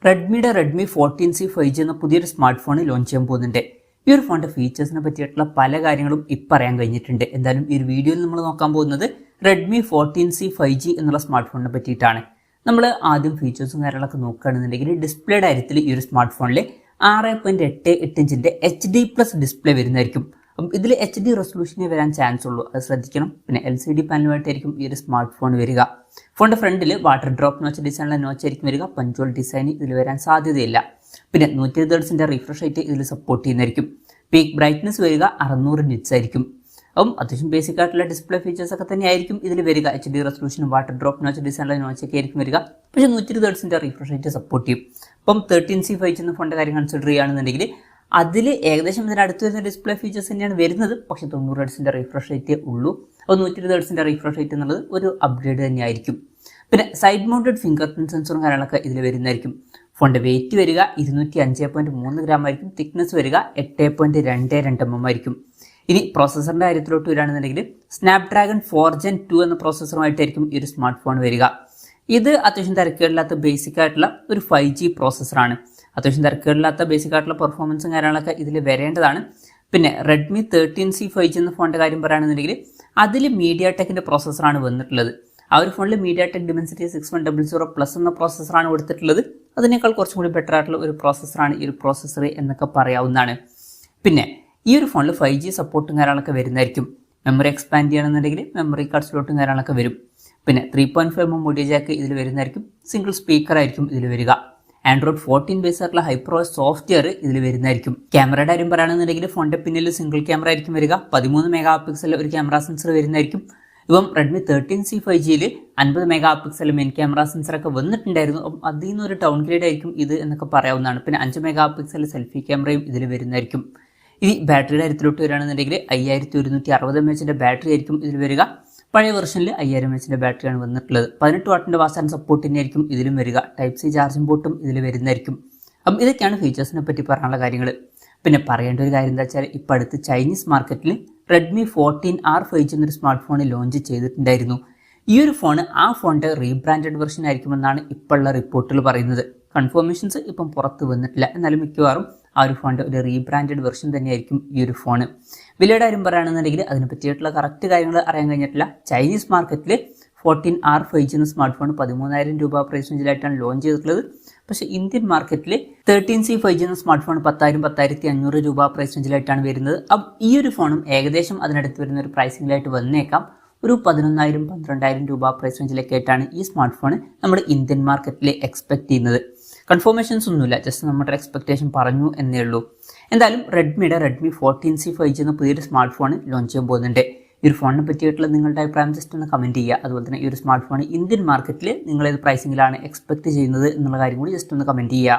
റെഡ്മിയുടെ Redmi 14C 5G എന്ന പുതിയൊരു smart phone launch ചെയ്യാൻ പോകുന്നുണ്ട്. ഈ ഒരു ഫോണിന്റെ ഫീച്ചേഴ്സിനെ പറ്റിയിട്ടുള്ള പല കാര്യങ്ങളും ഇപ്പം അറിയാൻ കഴിഞ്ഞിട്ടുണ്ട്. എന്തായാലും ഈ ഒരു വീഡിയോയിൽ നമ്മൾ നോക്കാൻ പോകുന്നത് റെഡ്മി 14C 5G എന്നുള്ള സ്മാർട്ട് ഫോണിനെ പറ്റിയിട്ടാണ്. നമ്മൾ ആദ്യം ഫീച്ചേഴ്സും കാര്യങ്ങളൊക്കെ നോക്കുകയാണെന്നുണ്ടെങ്കിൽ ഡിസ്പ്ലേയുടെ കാര്യത്തിൽ ഈ ഒരു സ്മാർട്ട് ഫോണിൽ 6.88 ഇഞ്ചിന്റെ HD+ ഡിസ്പ്ലേ വരുന്നതായിരിക്കും. അപ്പം ഇതിൽ HD റെസൊല്യൂഷനെ വരാൻ ചാൻസ് ഉള്ളൂ, അത് ശ്രദ്ധിക്കണം. പിന്നെ LCD പാനലുമായിട്ടായിരിക്കും ഈ ഒരു സ്മാർട്ട് ഫോൺ വരിക. ഫോണിന്റെ ഫ്രണ്ടിൽ വാട്ടർ ഡ്രോപ്പ് നോച്ച് ഡിസൈനിലെ നോച്ച് ആയിരിക്കും വരിക. പഞ്ച്വൽ ഡിസൈൻ ഇതിൽ വരാൻ സാധ്യതയില്ല. പിന്നെ 120 Hz റിഫ്രഷ് റേറ്റ് ഇതിൽ സപ്പോർട്ട് ചെയ്യുന്നതായിരിക്കും. പീക്ക് ബ്രൈറ്റ്നസ് വരിക 600 nits ആയിരിക്കും. അപ്പം അത്യാവശ്യം ബേസിക് ആയിട്ടുള്ള ഡിസ്പ്ലേ ഫീച്ചേഴ്സ് ഒക്കെ തന്നെയായിരിക്കും ഇതിൽ വരിക. HD റെസൊല്യൂഷനും വാട്ടർ ഡ്രോപ്പ് നോച്ച് ഡിസൈനിലെ നോച്ചൊക്കെ ആയിരിക്കും വരിക. പക്ഷേ 120 Hz റിഫ്രഷ് റേറ്റ് സപ്പോർട്ട് ചെയ്യും. അപ്പം 13C 5G എന്ന ഫോണിന്റെ കാര്യം കൺസിഡർ ചെയ്യുകയാണെന്നുണ്ടെങ്കിൽ അതിൽ ഏകദേശം ഇതിനടുത്ത് വരുന്ന ഡിസ്പ്ലേ ഫീച്ചേഴ്സ് തന്നെയാണ് വരുന്നത്. പക്ഷേ 90 Hz റിഫ്രഷ് റേറ്റേ ഉള്ളൂ. അപ്പോൾ 120 Hz റിഫ്രഷ് റേറ്റ് എന്നുള്ളത് ഒരു അപ്ഗ്രേഡ് തന്നെയായിരിക്കും. പിന്നെ സൈഡ് മൗണ്ടഡ് ഫിംഗർ പ്രിന്റ് സെൻസറും കാര്യങ്ങളൊക്കെ ഇതിൽ വരുന്നതായിരിക്കും. ഫോണിന്റെ വെയിറ്റ് വരിക 205.3 ഗ്രാം ആയിരിക്കും. തിക്നെസ് വരിക 8.22 mm ആയിരിക്കും. ഇനി പ്രോസസ്സറിന്റെ കാര്യത്തിലോട്ട് വരികയാണെന്നുണ്ടെങ്കിൽ സ്നാപ്ഡ്രാഗൺ 4 Gen 2 എന്ന പ്രോസസ്സറുമായിട്ടായിരിക്കും ഈ ഒരു സ്മാർട്ട് ഫോൺ വരിക. ഇത് അത്യാവശ്യം തിരക്കേടില്ലാത്ത ബേസിക് ആയിട്ടുള്ള ഒരു 5G പ്രോസസ്സറാണ്. അത്യാവശ്യം തിരക്കേടില്ലാത്ത ബേസിക് ആയിട്ടുള്ള പെർഫോമൻസും കാര്യങ്ങളൊക്കെ ഇതിൽ വരേണ്ടതാണ്. പിന്നെ റെഡ്മി 13C 5G എന്ന ഫോണിന്റെ കാര്യം പറയുകയാണെന്നുണ്ടെങ്കിൽ അതിൽ മീഡിയാടെക്കിന്റെ പ്രോസസ്സറാണ് വന്നിട്ടുള്ളത്. ആ ഒരു ഫോണിൽ മീഡിയാടെക് ഡിമെൻസിറ്റി 6100+ എന്ന പ്രോസസ്സറാണ് കൊടുത്തിട്ടുള്ളത്. അതിനേക്കാൾ കുറച്ചും കൂടി ബെറ്റർ ആയിട്ടുള്ള ഒരു പ്രോസസ്സറാണ് ഈ ഒരു പ്രോസസ്സർ എന്നൊക്കെ പറയാവുന്നതാണ്. പിന്നെ ഈ ഒരു ഫോണിൽ 5G സപ്പോർട്ടും കാര്യങ്ങളൊക്കെ വരുന്നതായിരിക്കും. മെമ്മറി എക്സ്പാൻഡ് ചെയ്യണമെന്നുണ്ടെങ്കിൽ മെമ്മറി കാർഡ് സ്ലോട്ടും കാര്യങ്ങളൊക്കെ വരും. പിന്നെ 3.5 mm ഓഡിയോ ജാക്ക് ഇതിൽ വരുന്നതായിരിക്കും. സിംഗിൾ സ്പീക്കർ ആയിരിക്കും ഇതിൽ വരിക. ആൻഡ്രോയിഡ് 14 ബേസ് ആയിട്ടുള്ള ഹൈപ്രോസ് സോഫ്റ്റ്വെയർ ഇതിൽ വരുന്നതായിരിക്കും. ക്യാമറയുടെ കാര്യം പറയുകയാണെന്നുണ്ടെങ്കിൽ ഫോണിന്റെ പിന്നിൽ സിംഗിൾ ക്യാമറ ആയിരിക്കും വരിക. 13 MP ഒരു ക്യാമറ സെൻസർ വരുന്നതായിരിക്കും. ഇപ്പം റെഡ്മി 13C 5Gയിൽ 50 MP മെയിൻ ക്യാമറ സെൻസറൊക്കെ വന്നിട്ടുണ്ടായിരുന്നു. അപ്പം അതിൽ നിന്നൊരു ഡൗൺ ഗ്രേഡ് ആയിരിക്കും ഇത് എന്നൊക്കെ പറയാവുന്നതാണ്. പിന്നെ 5 MP സെൽഫി ക്യാമറയും ഇതിൽ വരുന്നതായിരിക്കും. ഇനി ബാറ്ററിയുടെ കാര്യത്തിലോട്ട് വരികയാണെന്നുണ്ടെങ്കിൽ 5160 mAh ബാറ്ററി ആയിരിക്കും ഇതിൽ വരിക. പഴയ വെർഷനിൽ 5000 mAh ബാറ്ററിയാണ് വന്നിട്ടുള്ളത്. 18 വാട്ടിന്റെ വാസ്റ്റ് ചാർജ് സപ്പോർട്ട് തന്നെയായിരിക്കും ഇതിലും വരിക. Type-C ചാർജിംഗ് പോർട്ടും ഇതിൽ വരുന്നതായിരിക്കും. അപ്പം ഇതൊക്കെയാണ് ഫീച്ചേഴ്സിനെ പറ്റി പറയാനുള്ള കാര്യങ്ങൾ. പിന്നെ പറയേണ്ട ഒരു കാര്യം എന്താ വെച്ചാൽ ഇപ്പം അടുത്ത് ചൈനീസ് മാർക്കറ്റിൽ റെഡ്മി 14R 5G എന്നൊരു സ്മാർട്ട് ഫോൺ ലോഞ്ച് ചെയ്തിട്ടുണ്ടായിരുന്നു. ഈ ഒരു ഫോൺ ആ ഫോണിന്റെ റീബ്രാൻഡഡ് വെർഷൻ ആയിരിക്കുമെന്നാണ് ഇപ്പോഴുള്ള റിപ്പോർട്ടുകൾ പറയുന്നത്. കൺഫർമേഷൻസ് ഇപ്പം പുറത്ത് വന്നിട്ടില്ല. എന്നാലും മിക്കവാറും ആ ഒരു ഫോണിന്റെ ഒരു റീബ്രാൻഡഡ് വെർഷൻ തന്നെയായിരിക്കും ഈ ഒരു ഫോൺ. വിലയുടെ കാര്യം പറയുകയാണെന്നുണ്ടെങ്കിൽ അതിനെ പറ്റിയിട്ടുള്ള കറക്റ്റ് കാര്യങ്ങൾ അറിയാൻ കഴിഞ്ഞിട്ടില്ല. ചൈനീസ് മാർക്കറ്റിൽ 14R 5G എന്ന സ്മാർട്ട് ഫോൺ 13,000 രൂപ പ്രൈസ് റേഞ്ചിലായിട്ടാണ് ലോഞ്ച് ചെയ്തിട്ടുള്ളത്. പക്ഷേ ഇന്ത്യൻ മാർക്കറ്റിൽ 13C 5G എന്ന സ്മാർട്ട് ഫോൺ 10,000-10,500 രൂപ പ്രൈസ് റേഞ്ചിലായിട്ടാണ് വരുന്നത്. അപ്പം ഈ ഒരു ഫോണും ഏകദേശം അതിനടുത്ത് വരുന്ന ഒരു പ്രൈസിംഗിലായിട്ട് വന്നേക്കാം. ഒരു 11,000-12,000 രൂപ പ്രൈസ് റേഞ്ചിലൊക്കെ ആയിട്ടാണ് ഈ സ്മാർട്ട് ഫോൺ നമ്മുടെ ഇന്ത്യൻ മാർക്കറ്റിൽ എക്സ്പെക്ട് ചെയ്യുന്നത്. കൺഫർമേഷൻസ് ഒന്നുമില്ല, ജസ്റ്റ് നമ്മുടെ എക്സ്പെക്ടേഷൻ പറഞ്ഞു എന്നേ ഉള്ളൂ. എന്തായാലും റെഡ്മിയുടെ റെഡ്മി 14C 5G എന്ന പുതിയൊരു സ്മാർട്ട് ഫോൺ ലോഞ്ച് ചെയ്യാൻ പോകുന്നുണ്ട്. ഈ ഒരു ഫോണിനെ പറ്റിയിട്ടുള്ള നിങ്ങളുടെ അഭിപ്രായം ജസ്റ്റ് ഒന്ന് കമൻറ്റ് ചെയ്യുക. അതുപോലെ തന്നെ ഈ ഒരു സ്മാർട്ട് ഫോൺ ഇന്ത്യൻ മാർക്കറ്റിൽ നിങ്ങൾ ഏത് പ്രൈസിങ്ങിലാണ് എക്സ്പെക്ട് ചെയ്യുന്നത് എന്നുള്ള കാര്യം കൂടി ജസ്റ്റ് ഒന്ന് കമൻറ്റ് ചെയ്യുക.